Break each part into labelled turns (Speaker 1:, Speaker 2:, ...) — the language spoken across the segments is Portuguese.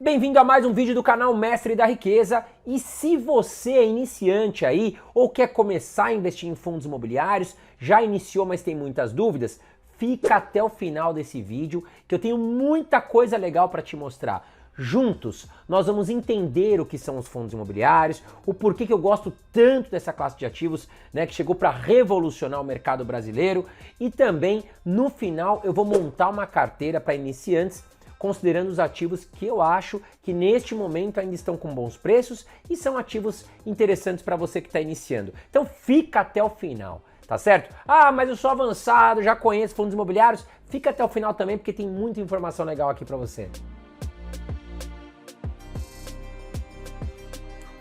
Speaker 1: Bem-vindo a mais um vídeo do canal Mestre da Riqueza. E se você é iniciante aí ou quer começar a investir em fundos imobiliários, já iniciou, mas tem muitas dúvidas, fica até o final desse vídeo que eu tenho muita coisa legal para te mostrar. Juntos, nós vamos entender o que são os fundos imobiliários, o porquê que eu gosto tanto dessa classe de ativos, né, que chegou para revolucionar o mercado brasileiro, e também, no final, eu vou montar uma carteira para iniciantes, considerando os ativos que eu acho que neste momento ainda estão com bons preços e são ativos interessantes para você que está iniciando. Então fica até o final, tá certo? Ah, mas eu sou avançado, já conheço fundos imobiliários. Fica até o final também porque tem muita informação legal aqui para você.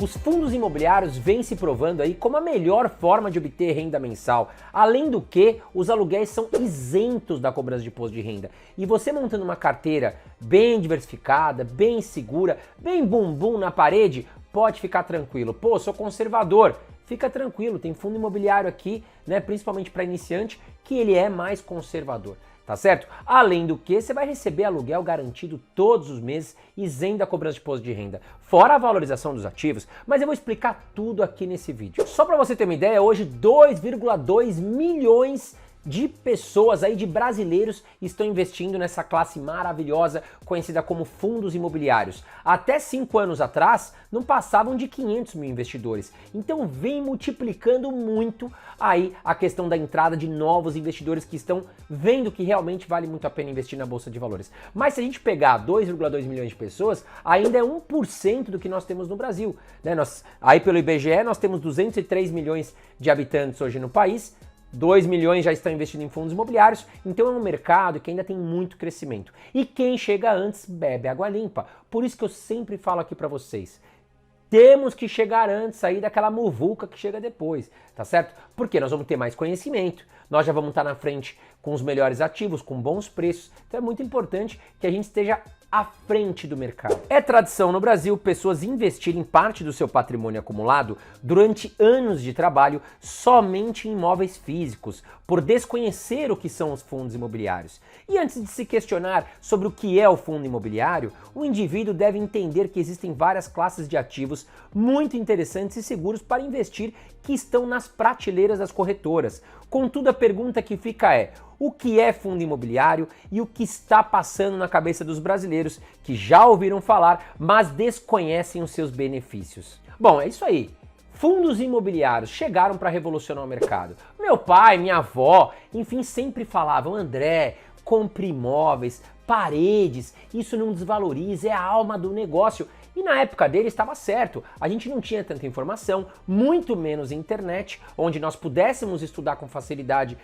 Speaker 1: Os fundos imobiliários vêm se provando aí como a melhor forma de obter renda mensal. Além do que, os aluguéis são isentos da cobrança de imposto de renda. E você montando uma carteira bem diversificada, bem segura, bem bumbum na parede, pode ficar tranquilo. Pô, sou conservador. Fica tranquilo, tem fundo imobiliário aqui, né, principalmente para iniciante, que ele é mais conservador. Tá certo? Além do que, você vai receber aluguel garantido todos os meses, isento da cobrança de imposto de renda, fora a valorização dos ativos, mas eu vou explicar tudo aqui nesse vídeo. Só para você ter uma ideia, hoje 2,2 milhões de pessoas aí, de brasileiros, estão investindo nessa classe maravilhosa conhecida como fundos imobiliários. Até 5 anos atrás, não passavam de 500 mil investidores. Então vem multiplicando muito aí a questão da entrada de novos investidores que estão vendo que realmente vale muito a pena investir na Bolsa de Valores. Mas se a gente pegar 2,2 milhões de pessoas, ainda é 1% do que nós temos no Brasil, né? Aí pelo IBGE nós temos 203 milhões de habitantes hoje no país, 2 milhões já estão investindo em fundos imobiliários, então é um mercado que ainda tem muito crescimento. E quem chega antes bebe água limpa. Por isso que eu sempre falo aqui para vocês, temos que chegar antes aí daquela muvuca que chega depois, tá certo? Porque nós vamos ter mais conhecimento, nós já vamos estar na frente com os melhores ativos, com bons preços. Então é muito importante que a gente esteja à frente do mercado. É tradição no Brasil pessoas investirem parte do seu patrimônio acumulado durante anos de trabalho somente em imóveis físicos, por desconhecer o que são os fundos imobiliários. E antes de se questionar sobre o que é o fundo imobiliário, o indivíduo deve entender que existem várias classes de ativos muito interessantes e seguros para investir que estão nas prateleiras das corretoras. Contudo, a pergunta que fica é: o que é fundo imobiliário e o que está passando na cabeça dos brasileiros que já ouviram falar, mas desconhecem os seus benefícios? Bom, é isso aí. Fundos imobiliários chegaram para revolucionar o mercado. Meu pai, minha avó, enfim, sempre falavam: André, compre imóveis, paredes, isso não desvaloriza, é a alma do negócio. E na época dele estava certo, a gente não tinha tanta informação, muito menos internet, onde nós pudéssemos estudar com facilidade,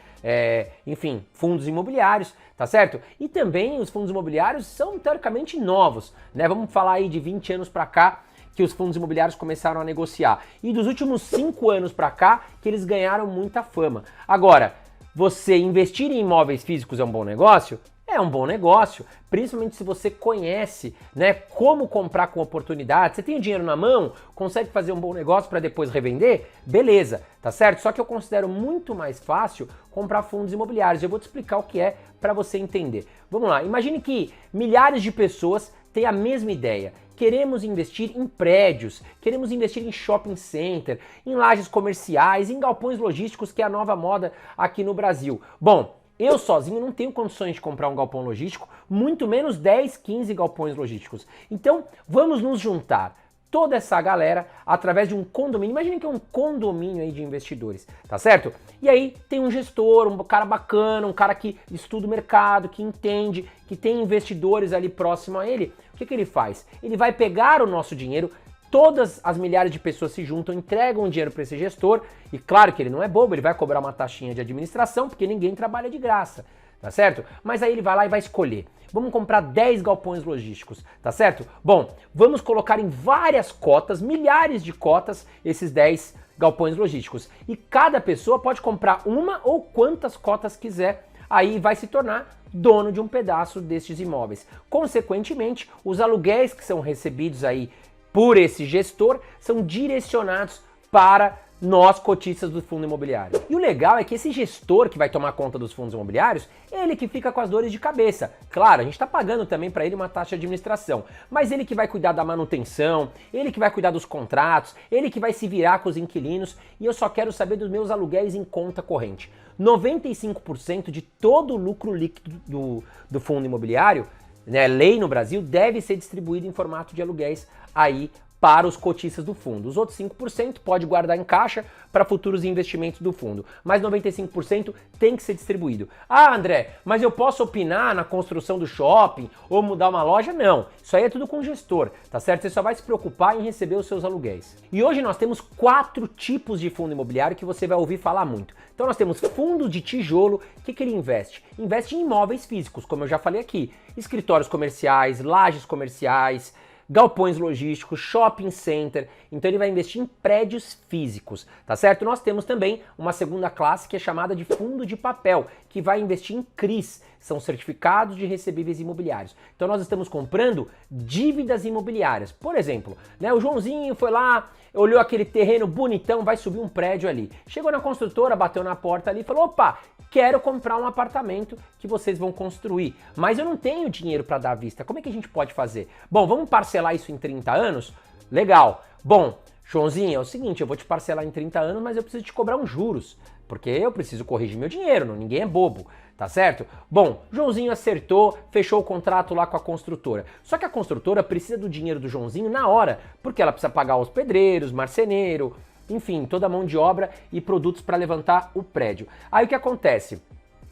Speaker 1: enfim, fundos imobiliários, tá certo? E também os fundos imobiliários são teoricamente novos, né? Vamos falar aí de 20 anos para cá, que os fundos imobiliários começaram a negociar. E dos últimos 5 anos para cá, que eles ganharam muita fama. Agora, você investir em imóveis físicos é um bom negócio? É um bom negócio, principalmente se você conhece, né, como comprar com oportunidade. Você tem o dinheiro na mão, consegue fazer um bom negócio para depois revender? Beleza, tá certo? Só que eu considero muito mais fácil comprar fundos imobiliários. Eu vou te explicar o que é para você entender. Vamos lá, imagine que milhares de pessoas têm a mesma ideia. Queremos investir em prédios, queremos investir em shopping center, em lajes comerciais, em galpões logísticos, que é a nova moda aqui no Brasil. Bom, eu sozinho não tenho condições de comprar um galpão logístico, muito menos 10, 15 galpões logísticos. Então, vamos nos juntar, toda essa galera, através de um condomínio. Imagine que é um condomínio aí de investidores, tá certo? E aí tem um gestor, um cara bacana, um cara que estuda o mercado, que entende, que tem investidores ali próximo a ele. O que ele faz? Ele vai pegar o nosso dinheiro. Todas as milhares de pessoas se juntam, entregam o dinheiro para esse gestor, e claro que ele não é bobo, ele vai cobrar uma taxinha de administração, porque ninguém trabalha de graça, tá certo? Mas aí ele vai lá e vai escolher. Vamos comprar 10 galpões logísticos, tá certo? Bom, vamos colocar em várias cotas, milhares de cotas, esses 10 galpões logísticos. E cada pessoa pode comprar uma ou quantas cotas quiser, aí vai se tornar dono de um pedaço destes imóveis. Consequentemente, os aluguéis que são recebidos aí por esse gestor são direcionados para nós, cotistas do fundo imobiliário. E o legal é que esse gestor que vai tomar conta dos fundos imobiliários, ele que fica com as dores de cabeça. Claro, a gente está pagando também para ele uma taxa de administração, mas ele que vai cuidar da manutenção, ele que vai cuidar dos contratos, ele que vai se virar com os inquilinos, e eu só quero saber dos meus aluguéis em conta corrente. 95% de todo o lucro líquido do fundo imobiliário, né, lei no Brasil, deve ser distribuído em formato de aluguéis aí para os cotistas do fundo. Os outros 5% pode guardar em caixa para futuros investimentos do fundo, mas 95% tem que ser distribuído. Ah, André, mas eu posso opinar na construção do shopping ou mudar uma loja? Não, isso aí é tudo com o gestor, tá certo? Você só vai se preocupar em receber os seus aluguéis. E hoje nós temos 4 tipos de fundo imobiliário que você vai ouvir falar muito. Então nós temos fundo de tijolo. O que ele investe? Investe em imóveis físicos, como eu já falei aqui, escritórios comerciais, lajes comerciais, galpões logísticos, shopping center, então ele vai investir em prédios físicos, tá certo? Nós temos também uma segunda classe que é chamada de fundo de papel, que vai investir em CRIs, são certificados de recebíveis imobiliários. Então nós estamos comprando dívidas imobiliárias. Por exemplo, né, o Joãozinho foi lá, olhou aquele terreno bonitão, vai subir um prédio ali. Chegou na construtora, bateu na porta ali e falou, opa, quero comprar um apartamento que vocês vão construir, mas eu não tenho dinheiro para dar à vista. Como é que a gente pode fazer? Bom, vamos parcelar isso em 30 anos? Legal. Bom, Joãozinho, é o seguinte, eu vou te parcelar em 30 anos, mas eu preciso te cobrar uns juros, porque eu preciso corrigir meu dinheiro, ninguém é bobo, tá certo? Bom, Joãozinho acertou, fechou o contrato lá com a construtora. Só que a construtora precisa do dinheiro do Joãozinho na hora, porque ela precisa pagar os pedreiros, marceneiro, enfim, toda a mão de obra e produtos para levantar o prédio. Aí o que acontece?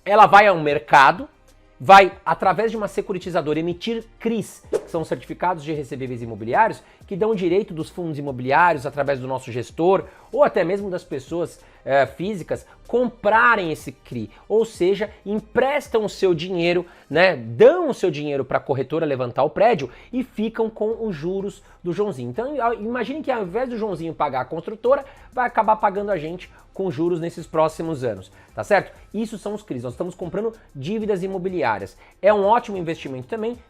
Speaker 1: Ela vai ao mercado, vai, através de uma securitizadora, emitir CRIs, que são certificados de recebíveis imobiliários, que dão direito dos fundos imobiliários, através do nosso gestor, ou até mesmo das pessoas físicas, comprarem esse CRI, ou seja, emprestam o seu dinheiro, né, dão o seu dinheiro para a corretora levantar o prédio e ficam com os juros do Joãozinho. Então imagine que ao invés do Joãozinho pagar a construtora, vai acabar pagando a gente com juros nesses próximos anos, tá certo? Isso são os CRIs, nós estamos comprando dívidas imobiliárias. É um ótimo investimento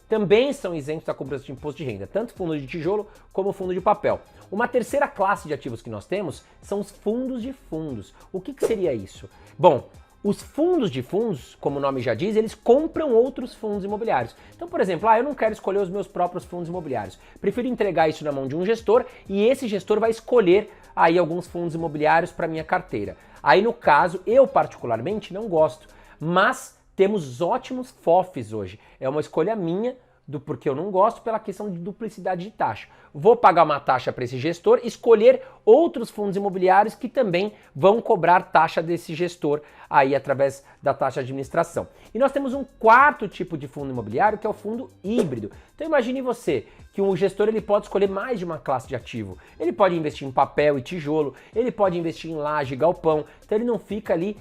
Speaker 1: também são isentos da cobrança de imposto de renda, tanto fundo de tijolo como fundo de papel. Uma terceira classe de ativos que nós temos são os fundos de fundos. O que seria isso? Bom, os fundos de fundos, como o nome já diz, eles compram outros fundos imobiliários. Então, por exemplo, eu não quero escolher os meus próprios fundos imobiliários. Prefiro entregar isso na mão de um gestor e esse gestor vai escolher aí alguns fundos imobiliários para minha carteira. Aí, no caso, eu particularmente não gosto, mas temos ótimos FOFs hoje. É uma escolha minha do porquê eu não gosto pela questão de duplicidade de taxa. Vou pagar uma taxa para esse gestor, escolher outros fundos imobiliários que também vão cobrar taxa desse gestor aí através da taxa de administração. E nós temos um quarto tipo de fundo imobiliário que é o fundo híbrido. Então imagine você que um gestor ele pode escolher mais de uma classe de ativo. Ele pode investir em papel e tijolo, ele pode investir em laje e galpão, então ele não fica ali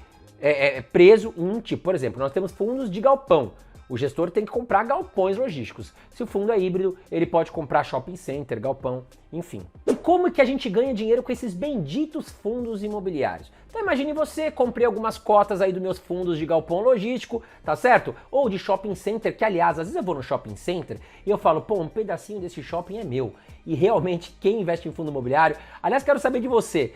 Speaker 1: preso em um tipo. Por exemplo, nós temos fundos de galpão. O gestor tem que comprar galpões logísticos. Se o fundo é híbrido, ele pode comprar shopping center, galpão, enfim. E como que a gente ganha dinheiro com esses benditos fundos imobiliários? Então imagine você, comprei algumas cotas aí dos meus fundos de galpão logístico, tá certo? Ou de shopping center, que aliás, às vezes eu vou no shopping center e eu falo, pô, um pedacinho desse shopping é meu. E realmente, quem investe em fundo imobiliário... Aliás, quero saber de você.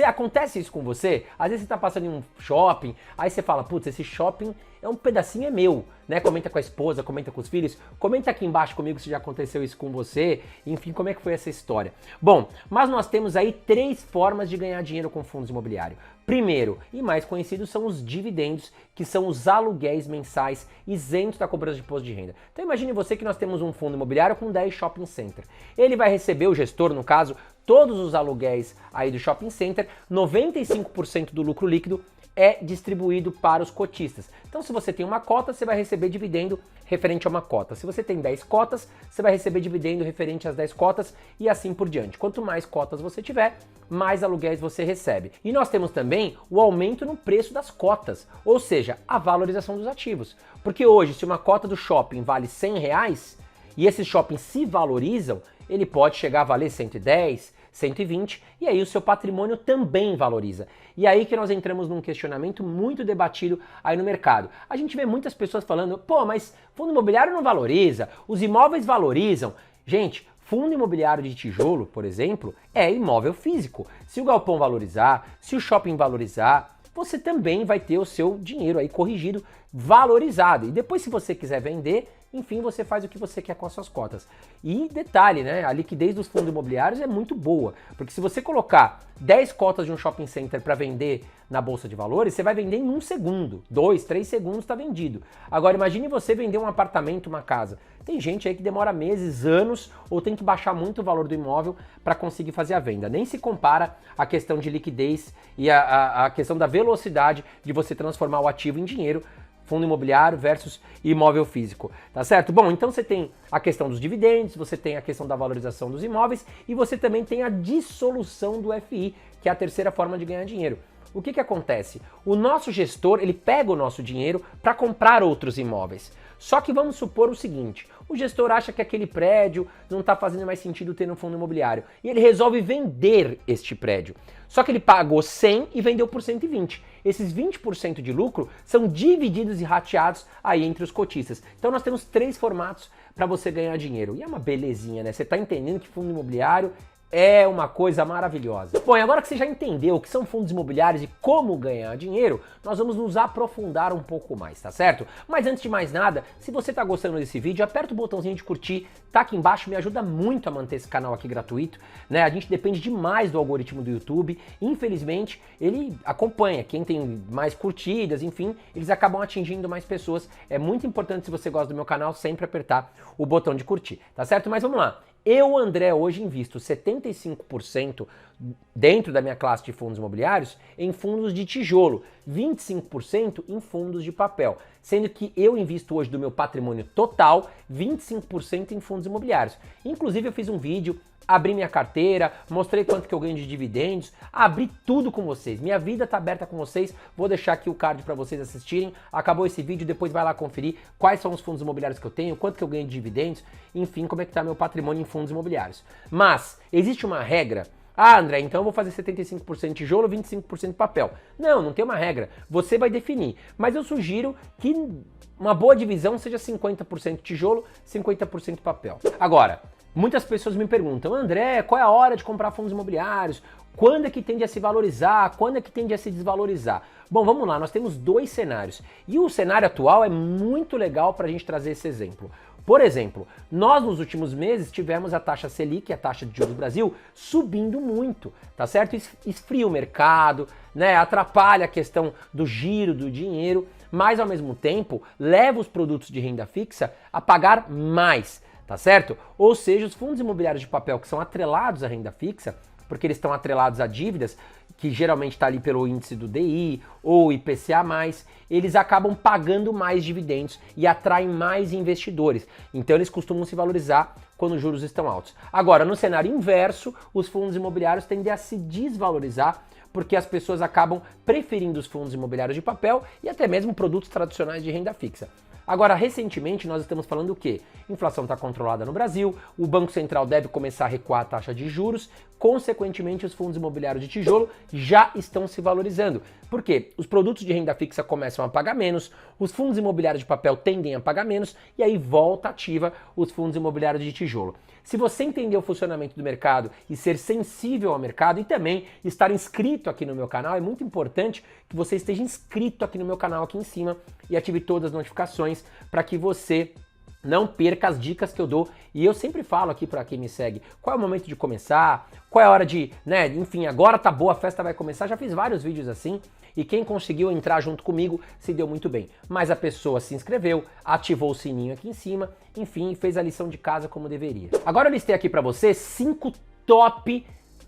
Speaker 1: Acontece isso com você? Às vezes você tá passando em um shopping, aí você fala, putz, esse shopping é um pedacinho é meu, né? Comenta com a esposa, comenta com os filhos, comenta aqui embaixo comigo se já aconteceu isso com você, enfim, como é que foi essa história. Bom, mas nós temos aí 3 formas de ganhar dinheiro com fundos imobiliários. Primeiro, e mais conhecido, são os dividendos, que são os aluguéis mensais isentos da cobrança de imposto de renda. Então imagine você que nós temos um fundo imobiliário com 10 shopping center. Ele vai receber, o gestor no caso, todos os aluguéis aí do shopping center, 95% do lucro líquido é distribuído para os cotistas. Então se você tem uma cota, você vai receber dividendo referente a uma cota. Se você tem 10 cotas, você vai receber dividendo referente às 10 cotas e assim por diante. Quanto mais cotas você tiver, mais aluguéis você recebe. E nós temos também o aumento no preço das cotas, ou seja, a valorização dos ativos. Porque hoje, se uma cota do shopping vale R$100 e esses shoppings se valorizam, ele pode chegar a valer 110, 120, e aí o seu patrimônio também valoriza. E aí que nós entramos num questionamento muito debatido aí no mercado. A gente vê muitas pessoas falando, pô, mas fundo imobiliário não valoriza, os imóveis valorizam. Gente, Fundo imobiliário de tijolo, por exemplo, é imóvel físico. Se o galpão valorizar, se o shopping valorizar, você também vai ter o seu dinheiro aí corrigido, valorizado. E depois, se você quiser vender, enfim, você faz o que você quer com as suas cotas. E detalhe, né? A liquidez dos fundos imobiliários é muito boa, porque se você colocar 10 cotas de um shopping center para vender na bolsa de valores, você vai vender em 1 segundo, 2, 3 segundos está vendido. Agora imagine você vender um apartamento, uma casa. Tem gente aí que demora meses, anos, ou tem que baixar muito o valor do imóvel para conseguir fazer a venda. Nem se compara a questão de liquidez e a questão da velocidade de você transformar o ativo em dinheiro, fundo imobiliário versus imóvel físico, tá certo? Bom, então você tem a questão dos dividendos, você tem a questão da valorização dos imóveis e você também tem a dissolução do FI, que é a terceira forma de ganhar dinheiro. O que acontece? O nosso gestor, ele pega o nosso dinheiro para comprar outros imóveis. Só que vamos supor o seguinte, o gestor acha que aquele prédio não está fazendo mais sentido ter no fundo imobiliário e ele resolve vender este prédio. Só que ele pagou 100 e vendeu por 120. Esses 20% de lucro são divididos e rateados aí entre os cotistas. Então nós temos 3 formatos para você ganhar dinheiro. E é uma belezinha, né? Você está entendendo que fundo imobiliário é uma coisa maravilhosa. Bom, e agora que você já entendeu o que são fundos imobiliários e como ganhar dinheiro, nós vamos nos aprofundar um pouco mais, tá certo? Mas antes de mais nada, se você tá gostando desse vídeo, aperta o botãozinho de curtir, tá aqui embaixo, me ajuda muito a manter esse canal aqui gratuito, né? A gente depende demais do algoritmo do YouTube, infelizmente ele acompanha, quem tem mais curtidas, enfim, eles acabam atingindo mais pessoas. É muito importante, se você gosta do meu canal, sempre apertar o botão de curtir, tá certo? Mas vamos lá. Eu, André, hoje invisto 75% dentro da minha classe de fundos imobiliários em fundos de tijolo, 25% em fundos de papel, sendo que eu invisto hoje do meu patrimônio total 25% em fundos imobiliários. Inclusive eu fiz um vídeo, abri minha carteira, mostrei quanto que eu ganho de dividendos, abri tudo com vocês. Minha vida tá aberta com vocês, vou deixar aqui o card para vocês assistirem. Acabou esse vídeo, depois vai lá conferir quais são os fundos imobiliários que eu tenho, quanto que eu ganho de dividendos, enfim, como é que tá meu patrimônio em fundos imobiliários. Mas existe uma regra. Ah, André, então eu vou fazer 75% tijolo, 25% papel. Não, não tem uma regra. Você vai definir. Mas eu sugiro que uma boa divisão seja 50% tijolo, 50% papel. Agora, muitas pessoas me perguntam, André, qual é a hora de comprar fundos imobiliários? Quando é que tende a se valorizar? Quando é que tende a se desvalorizar? Bom, vamos lá, nós temos 2 cenários. E o cenário atual é muito legal para a gente trazer esse exemplo. Por exemplo, nós nos últimos meses tivemos a taxa Selic, a taxa de juros do Brasil, subindo muito, tá certo? Esfria o mercado, né? Atrapalha a questão do giro do dinheiro, mas ao mesmo tempo leva os produtos de renda fixa a pagar mais, tá certo? Ou seja, os fundos imobiliários de papel que são atrelados à renda fixa, porque eles estão atrelados a dívidas, que geralmente está ali pelo índice do DI ou IPCA+, eles acabam pagando mais dividendos e atraem mais investidores. Então eles costumam se valorizar quando os juros estão altos. Agora, no cenário inverso, os fundos imobiliários tendem a se desvalorizar porque as pessoas acabam preferindo os fundos imobiliários de papel e até mesmo produtos tradicionais de renda fixa. Agora, recentemente, nós estamos falando o quê? Inflação está controlada no Brasil, o Banco Central deve começar a recuar a taxa de juros, consequentemente, os fundos imobiliários de tijolo já estão se valorizando. Por quê? Os produtos de renda fixa começam a pagar menos, os fundos imobiliários de papel tendem a pagar menos, e aí volta ativa os fundos imobiliários de tijolo. Se você entender o funcionamento do mercado e ser sensível ao mercado e também estar inscrito aqui no meu canal, é muito importante que você esteja inscrito aqui no meu canal aqui em cima e ative todas as notificações para que você não perca as dicas que eu dou. E eu sempre falo aqui para quem me segue, qual é o momento de começar, qual é a hora de, né, enfim, agora tá boa, a festa vai começar. Já fiz vários vídeos assim e quem conseguiu entrar junto comigo se deu muito bem. Mas a pessoa se inscreveu, ativou o sininho aqui em cima, enfim, fez a lição de casa como deveria. Agora eu listei aqui para você 5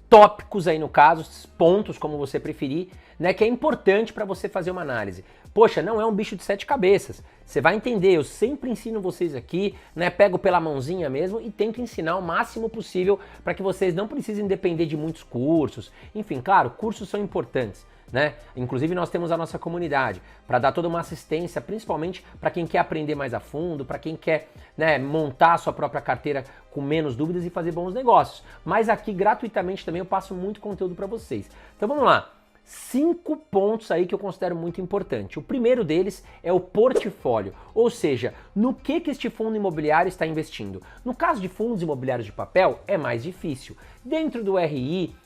Speaker 1: tópicos aí no caso, pontos como você preferir, né, que é importante para você fazer uma análise. Poxa, não é um bicho de 7 cabeças. Você vai entender, eu sempre ensino vocês aqui, né, pego pela mãozinha mesmo e tento ensinar o máximo possível para que vocês não precisem depender de muitos cursos. Enfim, claro, cursos são importantes, né? Inclusive nós temos a nossa comunidade para dar toda uma assistência, principalmente para quem quer aprender mais a fundo, para quem quer, né, montar a sua própria carteira com menos dúvidas e fazer bons negócios. Mas aqui gratuitamente também eu passo muito conteúdo para vocês. Então vamos lá. 5 pontos aí que eu considero muito importante. O primeiro deles é o portfólio, ou seja, no que este fundo imobiliário está investindo. No caso de fundos imobiliários de papel, é mais difícil. Dentro do RI,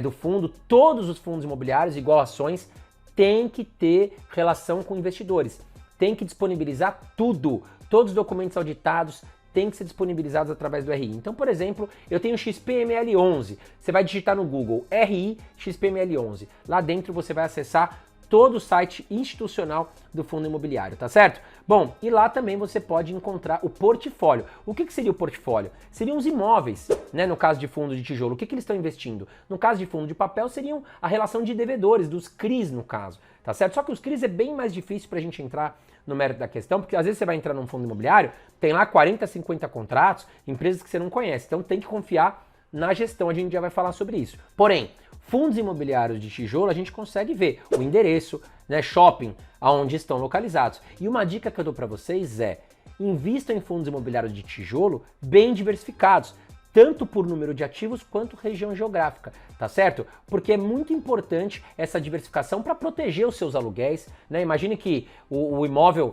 Speaker 1: do fundo, todos os fundos imobiliários, igual ações, tem que ter relação com investidores. Tem que disponibilizar tudo, todos os documentos auditados têm que ser disponibilizados através do RI. Então, por exemplo, eu tenho XPML11, você vai digitar no Google RI XPML11. Lá dentro você vai acessar todo o site institucional do fundo imobiliário, tá certo? Bom, e lá também você pode encontrar o portfólio. O que seria o portfólio? Seriam os imóveis, né? No caso de fundo de tijolo, o que eles estão investindo? No caso de fundo de papel, seriam a relação de devedores, dos CRIs no caso, tá certo? Só que os CRIs é bem mais difícil pra gente entrar no mérito da questão, porque às vezes você vai entrar num fundo imobiliário, tem lá 40, 50 contratos, empresas que você não conhece, então tem que confiar na gestão, a gente já vai falar sobre isso. Porém, fundos imobiliários de tijolo a gente consegue ver o endereço, né, shopping, aonde estão localizados. E uma dica que eu dou para vocês é, invistam em fundos imobiliários de tijolo bem diversificados, tanto por número de ativos quanto região geográfica, tá certo? Porque é muito importante essa diversificação para proteger os seus aluguéis, né? Imagine que o imóvel,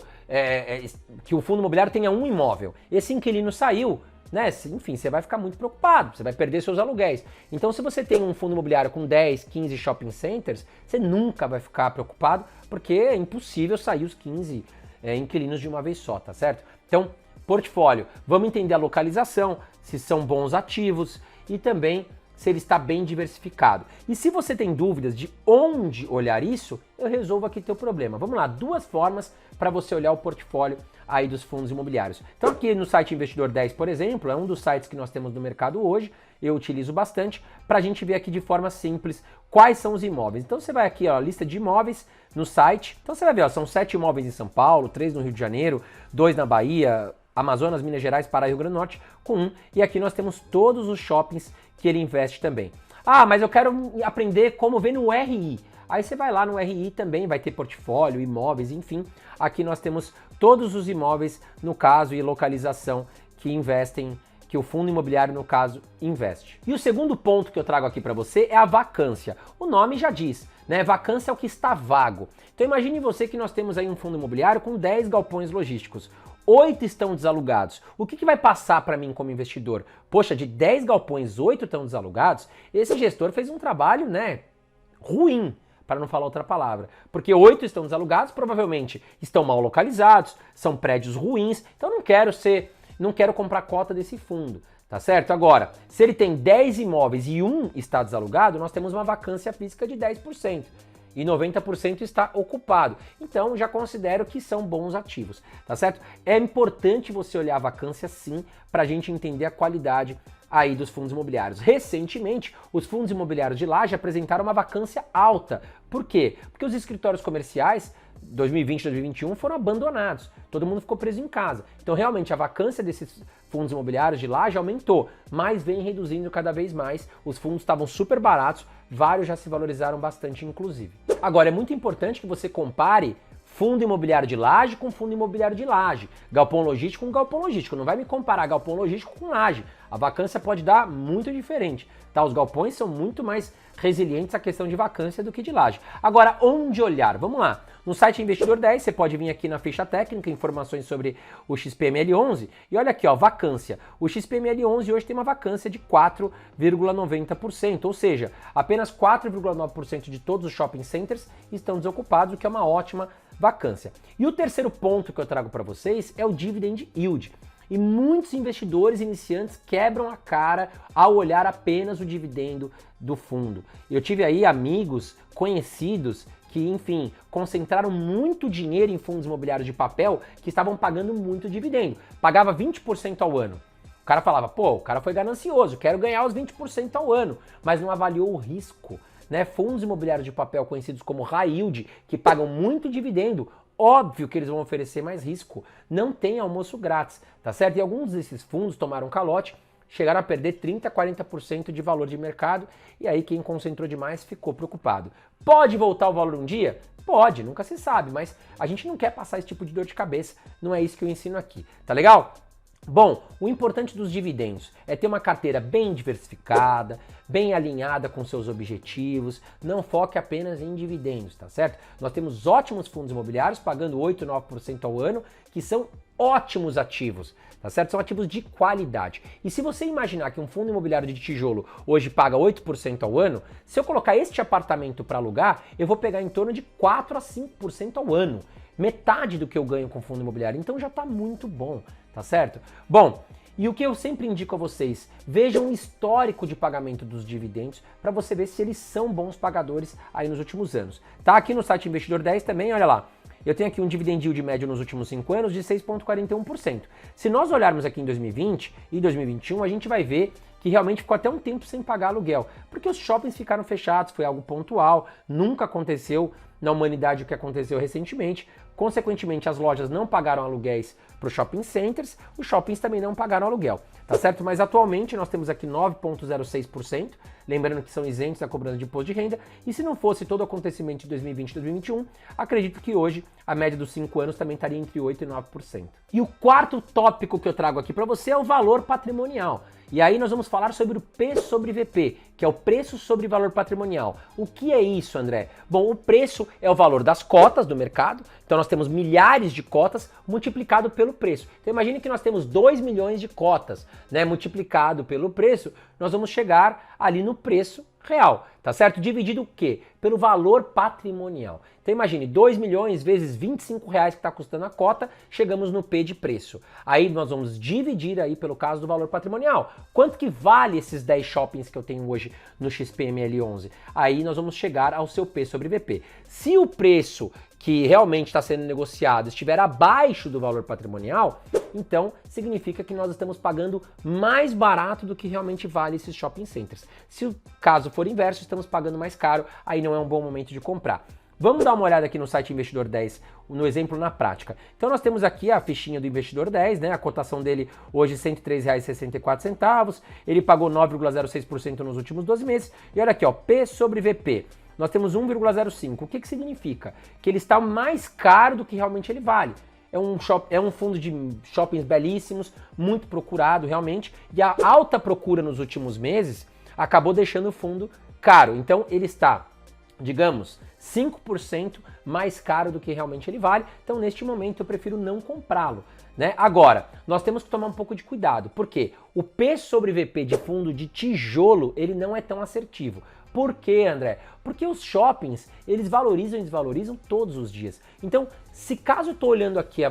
Speaker 1: que o fundo imobiliário tenha um imóvel, esse inquilino saiu, né? Enfim, você vai ficar muito preocupado, você vai perder seus aluguéis. Então, se você tem um fundo imobiliário com 10, 15 shopping centers, você nunca vai ficar preocupado, porque é impossível sair os 15 inquilinos de uma vez só, tá certo? Então, portfólio, vamos entender a localização, se são bons ativos e também se ele está bem diversificado. E se você tem dúvidas de onde olhar isso, eu resolvo aqui teu problema. Vamos lá, 2 formas para você olhar o portfólio aí dos fundos imobiliários. Então aqui no site Investidor 10, por exemplo, é um dos sites que nós temos no mercado hoje, eu utilizo bastante, para a gente ver aqui de forma simples quais são os imóveis. Então você vai aqui, ó, lista de imóveis no site, então você vai ver, ó, são 7 imóveis em São Paulo, 3 no Rio de Janeiro, 2 na Bahia, Amazonas, Minas Gerais, Pará e Rio Grande do Norte, com 1. E aqui nós temos todos os shoppings que ele investe também. Ah, mas eu quero aprender como ver no RI. Aí você vai lá no RI também, vai ter portfólio, imóveis, enfim. Aqui nós temos todos os imóveis, no caso, e localização que investem, que o fundo imobiliário, no caso, investe. E o segundo ponto que eu trago aqui para você é a vacância. O nome já diz, né? Vacância é o que está vago. Então imagine você que nós temos aí um fundo imobiliário com 10 galpões logísticos. 8 estão desalugados. O que vai passar para mim como investidor? Poxa, de 10 galpões, 8 estão desalugados? Esse gestor fez um trabalho, né, ruim, para não falar outra palavra. Porque 8 estão desalugados, provavelmente estão mal localizados, são prédios ruins, então não quero comprar cota desse fundo, tá certo? Agora, se ele tem 10 imóveis e 1 está desalugado, nós temos uma vacância física de 10%. E 90% está ocupado. Então já considero que são bons ativos, tá certo? É importante você olhar a vacância sim, para a gente entender a qualidade aí dos fundos imobiliários. Recentemente, os fundos imobiliários de Laje apresentaram uma vacância alta. Por quê? Porque os escritórios comerciais 2020 e 2021 foram abandonados, todo mundo ficou preso em casa. Então realmente a vacância desses fundos imobiliários de Laje aumentou, mas vem reduzindo cada vez mais. Os fundos estavam super baratos, vários já se valorizaram bastante inclusive. Agora é muito importante que você compare fundo imobiliário de Laje com fundo imobiliário de Laje, galpão logístico com galpão logístico. Não vai me comparar galpão logístico com Laje. A vacância pode dar muito diferente, tá? Os galpões são muito mais resilientes à questão de vacância do que de Laje. Agora, onde olhar? Vamos lá. No site Investidor 10, você pode vir aqui na ficha técnica, informações sobre o XPML11, e olha aqui, ó, vacância. O XPML11 hoje tem uma vacância de 4,90%, ou seja, apenas 4,9% de todos os shopping centers estão desocupados, o que é uma ótima vacância. E o terceiro ponto que eu trago para vocês é o dividend yield. E muitos investidores iniciantes quebram a cara ao olhar apenas o dividendo do fundo. Eu tive aí amigos, conhecidos, que, enfim, concentraram muito dinheiro em fundos imobiliários de papel que estavam pagando muito dividendo. Pagava 20% ao ano. O cara falava, pô, o cara foi ganancioso, quero ganhar os 20% ao ano, mas não avaliou o risco, né? Fundos imobiliários de papel conhecidos como high yield, que pagam muito dividendo, óbvio que eles vão oferecer mais risco. Não tem almoço grátis, tá certo? E alguns desses fundos tomaram calote, chegaram a perder 30%, 40% de valor de mercado, e aí quem concentrou demais ficou preocupado. Pode voltar o valor um dia? Pode, nunca se sabe, mas a gente não quer passar esse tipo de dor de cabeça, não é isso que eu ensino aqui, tá legal? Bom, o importante dos dividendos é ter uma carteira bem diversificada, bem alinhada com seus objetivos, não foque apenas em dividendos, tá certo? Nós temos ótimos fundos imobiliários pagando 8, 9% ao ano, que são ótimos ativos, tá certo? São ativos de qualidade. E se você imaginar que um fundo imobiliário de tijolo hoje paga 8% ao ano, se eu colocar este apartamento para alugar, eu vou pegar em torno de 4 a 5% ao ano. Metade do que eu ganho com fundo imobiliário, então já está muito bom, tá certo? Bom, e o que eu sempre indico a vocês, vejam o histórico de pagamento dos dividendos para você ver se eles são bons pagadores aí nos últimos anos. Tá aqui no site Investidor 10 também, olha lá. Eu tenho aqui um dividend yield médio nos últimos 5 anos de 6,41%. Se nós olharmos aqui em 2020 e 2021, a gente vai ver que realmente ficou até um tempo sem pagar aluguel, porque os shoppings ficaram fechados, foi algo pontual, nunca aconteceu na humanidade o que aconteceu recentemente. Consequentemente, as lojas não pagaram aluguéis para os shopping centers, os shoppings também não pagaram aluguel, tá certo? Mas atualmente nós temos aqui 9,06%, lembrando que são isentos da cobrança de imposto de renda, e se não fosse todo o acontecimento de 2020 e 2021, acredito que hoje a média dos 5 anos também estaria entre 8% e 9%. E o quarto tópico que eu trago aqui para você é o valor patrimonial. E aí nós vamos falar sobre o P sobre VP, que é o preço sobre valor patrimonial. O que é isso, André? Bom, o preço é o valor das cotas do mercado, então nós temos milhares de cotas multiplicado pelo preço. Então imagine que nós temos 2 milhões de cotas, né, multiplicado pelo preço, nós vamos chegar ali no preço real, tá certo? Dividido o quê? Pelo valor patrimonial. Então imagine, 2 milhões vezes R$25 que está custando a cota, chegamos no P de preço. Aí nós vamos dividir aí pelo caso do valor patrimonial. Quanto que vale esses 10 shoppings que eu tenho hoje no XPML11? Aí nós vamos chegar ao seu P sobre VP. Se o preço que realmente está sendo negociado estiver abaixo do valor patrimonial, então significa que nós estamos pagando mais barato do que realmente vale esses shopping centers. Se o caso for inverso, estamos pagando mais caro, aí não é um bom momento de comprar. Vamos dar uma olhada aqui no site Investidor 10, no exemplo na prática. Então nós temos aqui a fichinha do Investidor 10, né? A cotação dele hoje R$ 103,64, ele pagou 9,06% nos últimos 12 meses, e olha aqui, ó, P sobre VP. Nós temos 1,05. O que significa? Que ele está mais caro do que realmente ele vale. É um fundo de shoppings belíssimos, muito procurado realmente, e a alta procura nos últimos meses acabou deixando o fundo caro. Então ele está, digamos, 5% mais caro do que realmente ele vale. Então neste momento eu prefiro não comprá-lo, né? Agora, nós temos que tomar um pouco de cuidado, porque o P sobre VP de fundo de tijolo, ele não é tão assertivo. Por quê, André? Porque os shoppings, eles valorizam e desvalorizam todos os dias. Então, se caso eu estou olhando aqui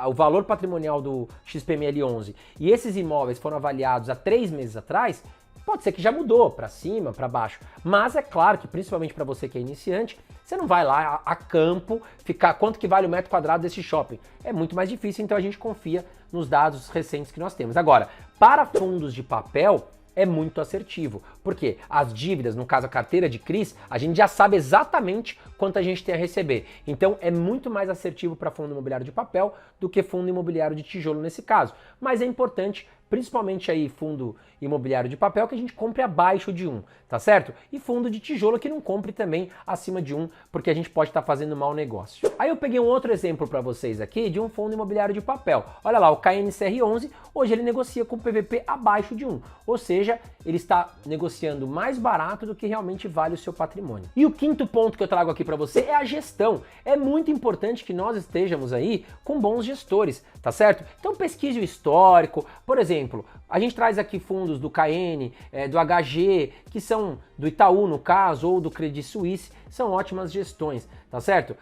Speaker 1: o valor patrimonial do XPML11 e esses imóveis foram avaliados há 3 meses atrás, pode ser que já mudou para cima, para baixo. Mas é claro que, principalmente para você que é iniciante, você não vai lá a campo ficar quanto que vale o metro quadrado desse shopping. É muito mais difícil, então a gente confia nos dados recentes que nós temos. Agora, para fundos de papel, é muito assertivo, porque as dívidas, no caso a carteira de CRIs, a gente já sabe exatamente quanto a gente tem a receber. Então é muito mais assertivo para fundo imobiliário de papel do que fundo imobiliário de tijolo nesse caso. Mas é importante, principalmente aí fundo imobiliário de papel, que a gente compre abaixo de 1, tá certo? E fundo de tijolo que não compre também acima de 1, porque a gente pode estar fazendo mau negócio. Aí eu peguei um outro exemplo para vocês aqui de um fundo imobiliário de papel. Olha lá, o KNCR11, hoje ele negocia com PVP abaixo de 1, ou seja, ele está negociando mais barato do que realmente vale o seu patrimônio. E o quinto ponto que eu trago aqui para você é a gestão. É muito importante que nós estejamos aí com bons gestores, tá certo? Então pesquise o histórico, por exemplo, a gente traz aqui fundos do KN, do HG, que são do Itaú no caso, ou do Credit Suisse, são ótimas gestões, tá certo?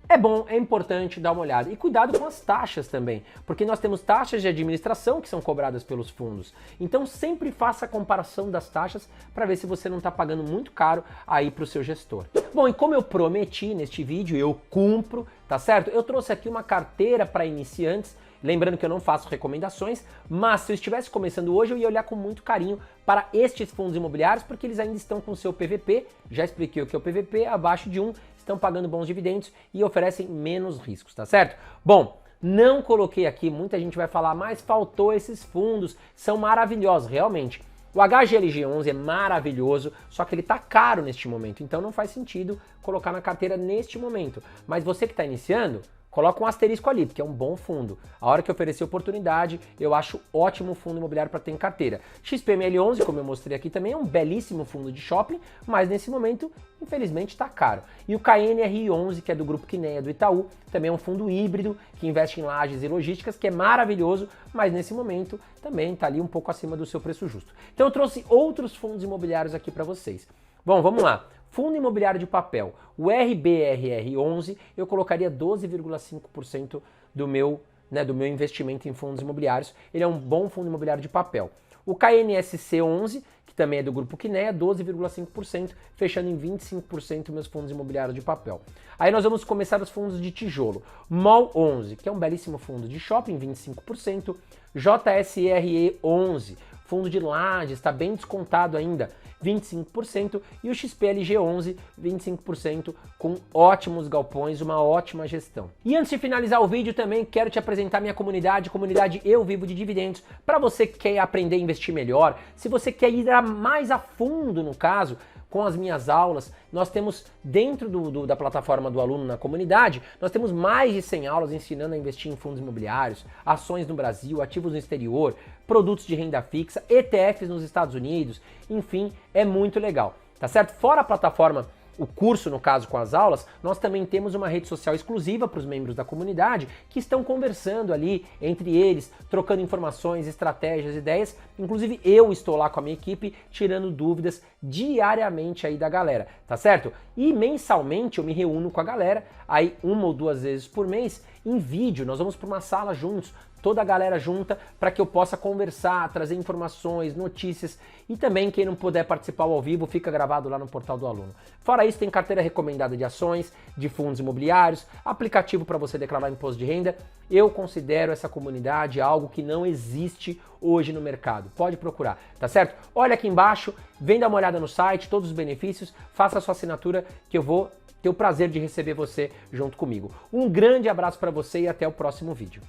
Speaker 1: É bom, é importante dar uma olhada. E cuidado com as taxas também, porque nós temos taxas de administração que são cobradas pelos fundos. Então sempre faça a comparação das taxas para ver se você não está pagando muito caro aí para o seu gestor. Bom, e como eu prometi neste vídeo, eu cumpro, tá certo? Eu trouxe aqui uma carteira para iniciantes. Lembrando que eu não faço recomendações, mas se eu estivesse começando hoje, eu ia olhar com muito carinho para estes fundos imobiliários, porque eles ainda estão com o seu PVP, já expliquei o que é o PVP, abaixo de 1, estão pagando bons dividendos e oferecem menos riscos, tá certo? Bom, não coloquei aqui, muita gente vai falar, mas faltou esses fundos, são maravilhosos, realmente. O HGLG11 é maravilhoso, só que ele está caro neste momento, então não faz sentido colocar na carteira neste momento. Mas você que está iniciando, coloca um asterisco ali, porque é um bom fundo. A hora que oferecer oportunidade, eu acho ótimo fundo imobiliário para ter em carteira. XPML11, como eu mostrei aqui também, é um belíssimo fundo de shopping, mas nesse momento, infelizmente, está caro. E o KNRI11, que é do Grupo Kinea do Itaú, também é um fundo híbrido que investe em lajes e logísticas, que é maravilhoso, mas nesse momento também está ali um pouco acima do seu preço justo. Então eu trouxe outros fundos imobiliários aqui para vocês. Bom, vamos lá. Fundo imobiliário de papel, o RBRR11, eu colocaria 12,5% do meu investimento em fundos imobiliários. Ele é um bom fundo imobiliário de papel. O KNSC11, que também é do Grupo Kinea, 12,5%, fechando em 25% meus fundos imobiliários de papel. Aí nós vamos começar os fundos de tijolo. MOL11, que é um belíssimo fundo de shopping, 25%. JSRE11, fundo de lajes, está bem descontado ainda, 25%, e o XPLG11, 25%, com ótimos galpões, uma ótima gestão. E antes de finalizar o vídeo também quero te apresentar minha comunidade Eu Vivo de Dividendos, para você que quer aprender a investir melhor, se você quer ir mais a fundo no caso, com as minhas aulas, nós temos dentro da plataforma do aluno na comunidade, nós temos mais de 100 aulas ensinando a investir em fundos imobiliários, ações no Brasil, ativos no exterior, produtos de renda fixa, ETFs nos Estados Unidos, enfim, é muito legal, tá certo? Fora a plataforma, o curso, no caso, com as aulas, nós também temos uma rede social exclusiva para os membros da comunidade que estão conversando ali entre eles, trocando informações, estratégias, ideias. Inclusive eu estou lá com a minha equipe tirando dúvidas diariamente aí da galera, tá certo? E mensalmente eu me reúno com a galera, aí 1 ou 2 vezes por mês, em vídeo, nós vamos para uma sala juntos, toda a galera junta, para que eu possa conversar, trazer informações, notícias, e também quem não puder participar ao vivo fica gravado lá no portal do aluno. Fora isso, tem carteira recomendada de ações, de fundos imobiliários, aplicativo para você declarar imposto de renda. Eu considero essa comunidade algo que não existe hoje no mercado. Pode procurar, tá certo? Olha aqui embaixo, vem dar uma olhada no site, todos os benefícios, faça a sua assinatura que eu vou ter o prazer de receber você junto comigo. Um grande abraço para você e até o próximo vídeo.